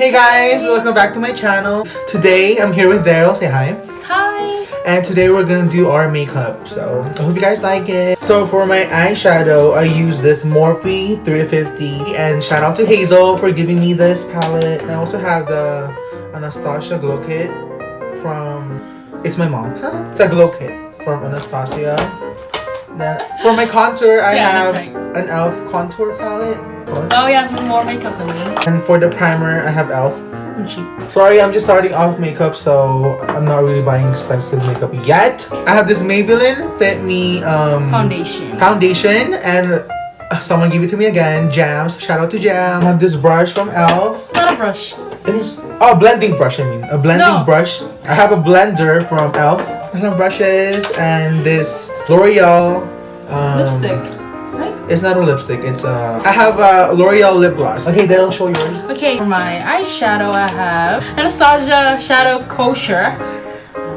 Hey guys, welcome back to my channel. Today I'm here with Daryl. Say hi. Hi. And today we're gonna do our makeup. So I hope you guys like it. So for my eyeshadow, I use this Morphe 350. And shout out to Hazel for giving me this palette. I also have the Anastasia Glow Kit from... It's my mom. It's a glow kit from Anastasia. Then for my contour, I have an e.l.f. contour palette. Oh yeah, more makeup than me. And for the primer, I have e.l.f. Sorry, I'm just starting off makeup, so I'm not really buying expensive makeup yet. I have this Maybelline Fit Me foundation, and someone gave it to me again. Jams, shout out to Jam. I have this brush from e.l.f. Not a brush. It is a blending brush. I mean, a blending brush. I have a blender from e.l.f. and some brushes, and this L'Oreal lipstick. It's not a lipstick, it's I have a L'Oreal lip gloss. Okay, then I'll show yours. Okay, for my eyeshadow I have Anastasia Shadow Kosher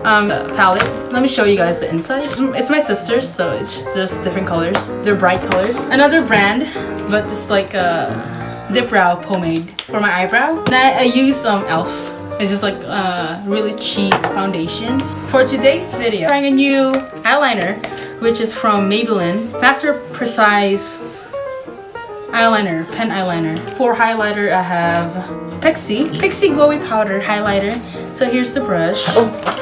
palette. Let me show you guys the inside. It's my sister's, so it's just different colors. They're bright colors. Another brand, but it's like a dip brow pomade for my eyebrow. And I use e.l.f. It's just like a really cheap foundation. For today's video, I'm trying a new eyeliner, which is from Maybelline Master Precise eyeliner, pen eyeliner. For highlighter, I have Pixie Glowy Powder highlighter. So here's the brush.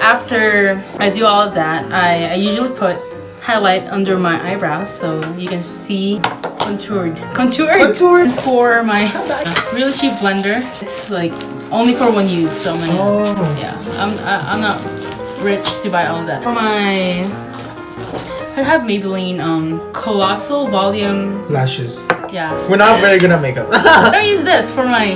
After I do all of that, I usually put highlight under my eyebrows so you can see contoured. For my really cheap blender, it's like only for one use, so I'm gonna, yeah, I'm not rich to buy all of that. For my, I have Maybelline Colossal Volume Lashes. Yeah. We're not very good at makeup. I don't use this for my.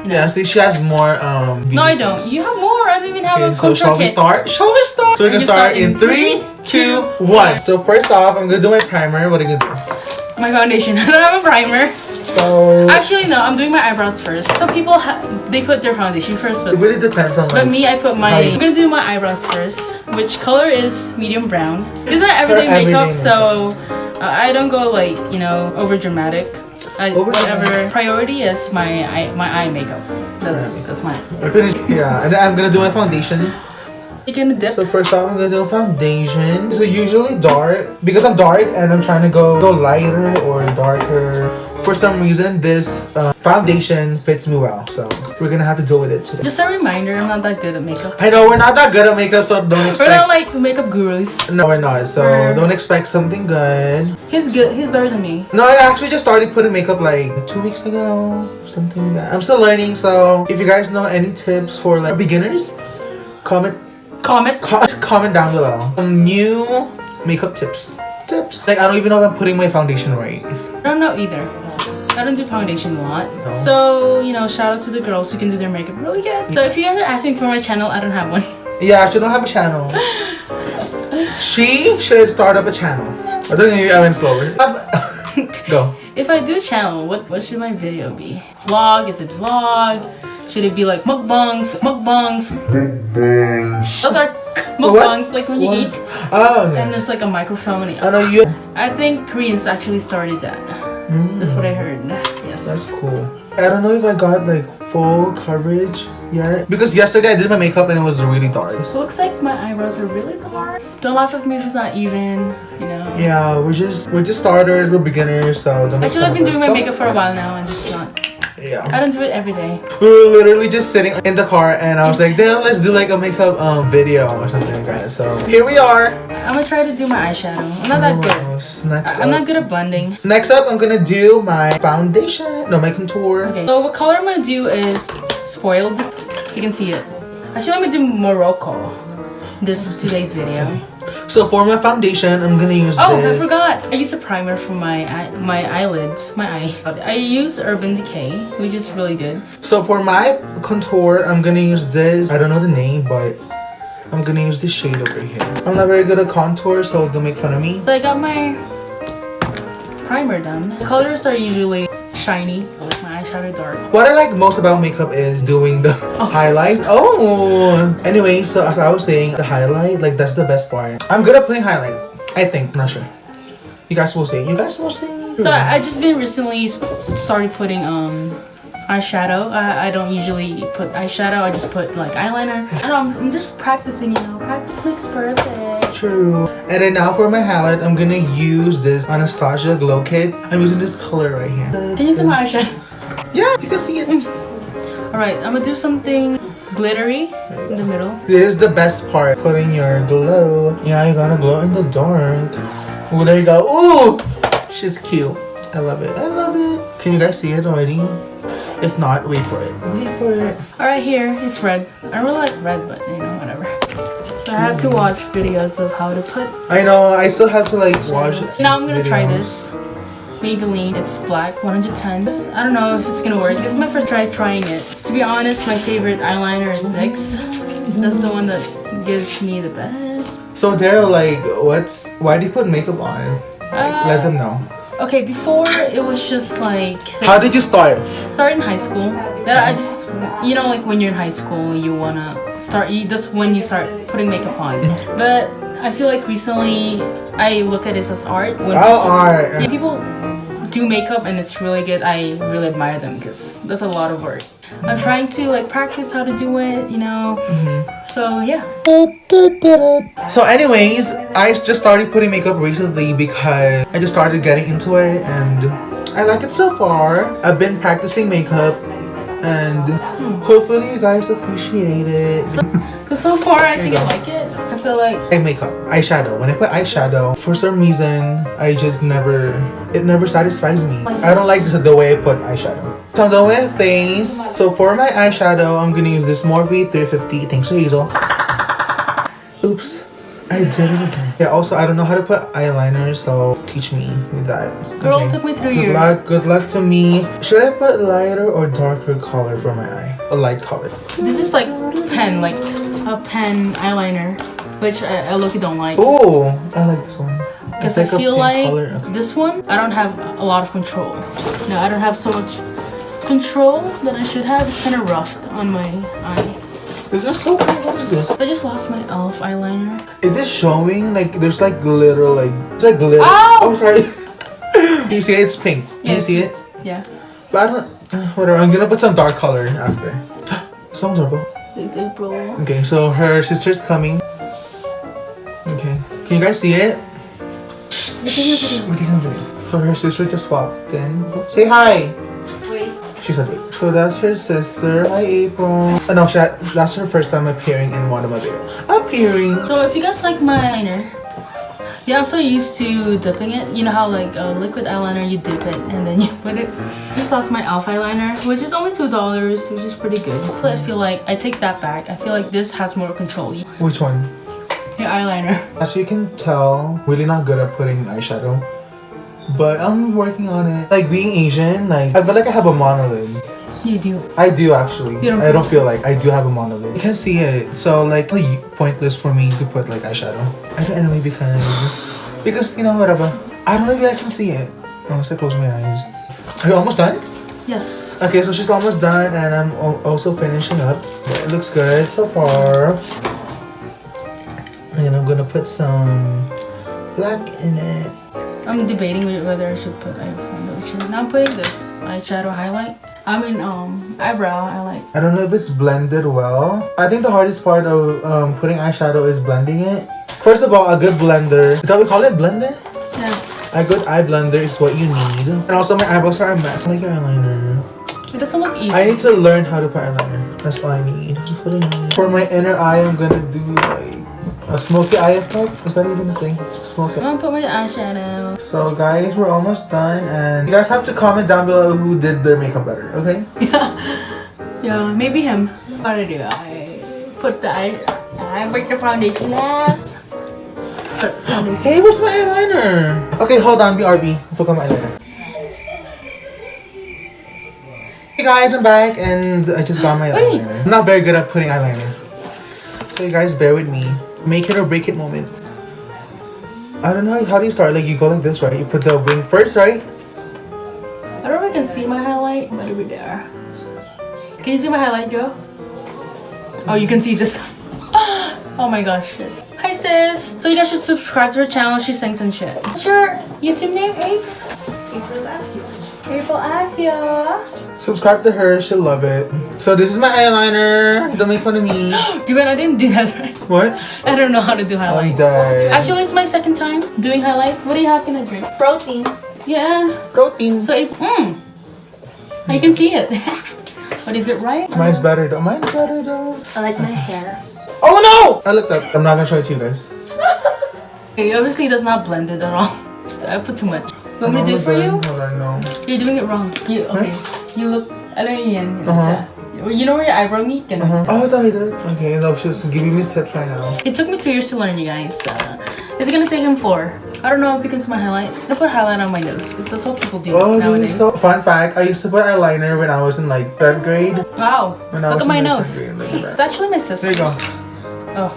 Yeah, see, she has more. No, I don't. You have more. I don't even have a contour shall we kit. start? Shall we start? So we're gonna start in 3, 2, 1. So first off, I'm gonna do my primer. What are you gonna do? My foundation. I don't have a primer. So actually, no. I'm doing my eyebrows first. Some people they put their foundation first, but it really depends on. But me, I put my. I'm gonna do my eyebrows first. Which color is medium brown? This is not everyday makeup, so I don't go like over dramatic. Whatever priority is my eye makeup. That's mine. Yeah, and then I'm gonna do my foundation. You gonna dip? So first off, I'm gonna do a foundation. So usually dark, because I'm dark and I'm trying to go lighter or darker. For some reason, this foundation fits me well, so we're gonna have to deal with it today. Just a reminder, I'm not that good at makeup. I know we're not that good at makeup, so don't expect. We're not like makeup gurus. No, we're not. So don't expect something good. He's good. He's better than me. No, I actually just started putting makeup like 2 weeks ago, something like that. I'm still learning, so if you guys know any tips for like beginners, comment down below. Some new makeup tips. Like I don't even know if I'm putting my foundation right. I don't know either. I don't do foundation a lot. No. So, shout out to the girls who can do their makeup really good. So if you guys are asking for my channel, I don't have one. Yeah, she don't have a channel. She should start up a channell. I don't know, I went slower. Go. If I do a channel, what should my video be? Vlog? Is it vlog? Should it be like mukbangs? Those are mukbangs, like when you eat. Oh, okay. And there's like a microphone. I think Koreans actually started that. That's what I heard. Yes. That's cool. I don't know if I got like full coverage yet, because yesterday I did my makeup and it was really dark. It looks like my eyebrows are really dark. Don't laugh at me if it's not even, Yeah, we're just starters, we're beginners, so don't. Actually, I've been doing my makeup for a while now and just not. Yeah. I don't do it every day. We were literally just sitting in the car and I was like, damn, let's do like a makeup video or something like that. So here we are. I'm gonna try to do my eyeshadow. I'm not that good. I'm not good at blending. Next up, I'm gonna do my foundation. No, my contour. Okay. So what color I'm gonna do is Spoiled. You can see it. Actually, I'm gonna do Morocco. This is today's video. So for my foundation, I'm gonna use this. I forgot. I use a primer for my eyelids, my eye. I use Urban Decay, which is really good. So for my contour, I'm gonna use this. I don't know the name, but I'm gonna use this shade over here. I'm not very good at contour, so don't make fun of me. So I got my primer done. The colors are usually shiny. I like my eyeshadow dark. What I like most about makeup is doing the highlights. Anyway, so as I was saying, the highlight, like that's the best part. I'm good at putting highlight, I think. I'm not sure. You guys will see. So I just been recently started putting eyeshadow. I don't usually put eyeshadow. I just put like eyeliner. I don't know, I'm just practicing, you know. Practice makes perfect. True. And then now for my highlight, I'm gonna use this Anastasia Glow Kit. I'm using this color right here. Can you see my eyeshadow? Yeah, you can see it. Alright, I'm gonna do something glittery in the middle. This is the best part, putting your glow. Yeah, you gotta glow in the dark. Oh, there you go. Ooh, she's cute. I love it. I love it. Can you guys see it already? If not, wait for it. Wait for it. Alright, here, it's red. I really like red, but you know, whatever. So I have to watch videos of how to put. I know, I still have to like watch it. Now I'm gonna try this. Maybelline, it's black, 110s. I don't know if it's gonna work. This is my first try trying it. To be honest, my favorite eyeliner is NYX. That's the one that gives me the best. So Daryl, like, why do you put makeup on? Like, let them know. Okay, before it was just like. How did you start? Start in high school. That I just, you know, like when you're in high school, you wanna start. That's when you start putting makeup on. But I feel like recently I look at this as art. When art. Yeah, people do makeup and it's really good. I really admire them because that's a lot of work. I'm trying to like practice how to do it, you know. So yeah. So anyways, I just started putting makeup recently because I just started getting into it and I like it so far. I've been practicing makeup and hopefully you guys appreciate it. So far I think I like it. I feel like makeup, eyeshadow. When I put eyeshadow, for some reason, it never satisfies me. I don't like the way I put eyeshadow. So I'm done with face. So for my eyeshadow, I'm gonna use this Morphe 350. Thanks to Hazel. Oops, I did it again. Yeah, also I don't know how to put eyeliner, so teach me with that. Girl, it took me 3 years. Good luck to me. Should I put lighter or darker color for my eye? A light color. This is like pen, like a pen eyeliner, which I look don't like. Oh, I like this one. Because I feel like this one, I don't have a lot of control. No, I don't have so much control that I should have. It's kind of rough on my eye. Is this so cool? What is this? I just lost my e.l.f. eyeliner. Is it showing? Like, there's like glitter, like, it's like glitter. Ow! Oh, sorry. Can you see it? It's pink. Can you see it? Yeah. But I don't, whatever. I'm gonna put some dark color after. Someone's doorbell. It's April. Okay, so her sister's coming. Okay. Can you guys see it? We're taking a video. So her sister just walked in. Say hi. Wait. She said wait. So that's her sister. Hi, April. No, that's her first time appearing in one of my videos. Appearing. So if you guys like my eyeliner, yeah, I'm so used to dipping it. You know how like liquid eyeliner, you dip it and then you put it. Just lost my e.l.f. eyeliner, which is only $2, which is pretty good. But I feel like I take that back. I feel like this has more control. Which one? Your eyeliner. As you can tell, really not good at putting eyeshadow. But I'm working on it. Like being Asian, like I feel like I have a monolid. You do. I do actually. I don't feel like I do have a monolid. You can see it. So like pointless for me to put like eyeshadow. I do anyway because you know whatever. I don't know if you actually see it. Unless I close my eyes. Are you almost done? Yes. Okay, so she's almost done and I'm also finishing up. It looks good so far. And I'm gonna put some black in it. I'm debating whether I should put eye foundation. Now I'm putting this eyeshadow highlight. I mean, eyebrow highlight. I don't know if it's blended well. I think the hardest part of putting eyeshadow is blending it. First of all, a good blender. Is that what we call it? Blender? Yes. A good eye blender is what you need. And also my eyebrows are a mess. I like your eyeliner. It doesn't look even. I need to learn how to put eyeliner. That's all I need. That's what I need. For my inner eye, I'm gonna do like a smoky eye effect. Is that even a thing? Smoky. I'm gonna put my eyeshadow. So guys, we're almost done and you guys have to comment down below who did their makeup better, okay? Yeah, maybe him. What do I do? I put the foundation last. Hey, where's my eyeliner? Okay, hold on, BRB. I forgot my eyeliner. Hey guys, I'm back and I just got my eyeliner. I'm not very good at putting eyeliner. So you guys bear with me. Make it or break it moment. I don't know, how do you start? Like you go like this, right? You put the wing first, right? I don't know if I can see my highlight, but it'll be there. Can you see my highlight, Joe? Oh, you can see this. Oh my gosh, shit. Hi sis! So you guys should subscribe to her channel, she sings and shit. What's your YouTube name, Apes? April last year. April Asia. Subscribe to her, she'll love it. So this is my eyeliner. Don't make fun of me. Given I didn't do that right. What? I don't know how to do highlight. I'm dead. Actually, it's my second time doing highlight. What do you have? Can I drink? Protein. Yeah. Protein. So, I can see it. But is it right? Mine's better though. Mine's better though. I like my hair. Oh no! I looked up. I'm not gonna show it to you guys. It obviously does not blend it at all. I put too much. You want me to do it for you? Hold on, no. You're doing it wrong. Okay. You look. I know yan. Uh-huh. You know where your eyebrow meet? Oh, I thought you did. Okay, no, she's giving me tips right now. It took me 3 years to learn, you guys. It's gonna take him 4. I don't know if you can see my highlight. I'm gonna put highlight on my nose because that's what people do nowadays. So, fun fact, I used to put eyeliner when I was in like 3rd grade. Wow. Look at my nose. It's actually my sister's. There you go. Oh.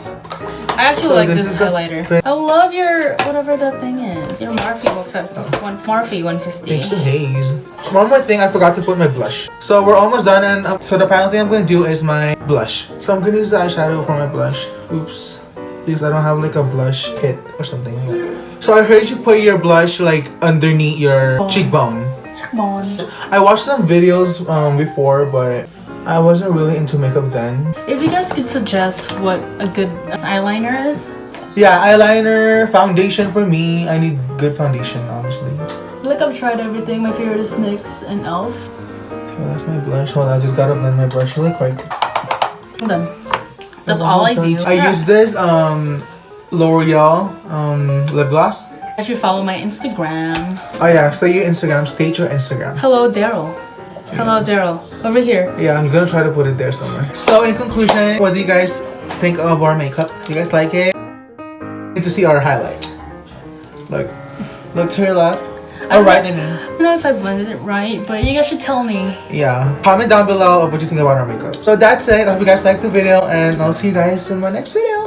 I actually like this highlighter. I love your whatever that thing is. Your Morphe 150. Thanks to Haze. One more thing, I forgot to put my blush. So we're almost done, and so the final thing I'm gonna do is my blush. So I'm gonna use the eyeshadow for my blush. Oops, because I don't have like a blush kit or something. So I heard you put your blush like underneath your cheekbone. I watched some videos before, but I wasn't really into makeup then. If you guys could suggest what a good eyeliner is. Yeah, eyeliner, foundation for me. I need good foundation, honestly. Like I've tried everything. My favorite is NYX and ELF. So that's my blush. Hold on, I just gotta blend my brush really quick. Hold on. That's all I do. I use this L'Oreal lip gloss. You should follow my Instagram. Oh yeah, say your Instagram. State your Instagram. Hello, Daryl. Hello, Daryl. Over here. Yeah, I'm gonna try to put it there somewhere. So in conclusion, what do you guys think of our makeup? Do you guys like it? Need to see our highlight. Look to your left. Alright, I don't know if I blended it right, but you guys should tell me. Yeah, comment down below of what you think about our makeup. So that's it. I hope you guys liked the video, and I'll see you guys in my next video.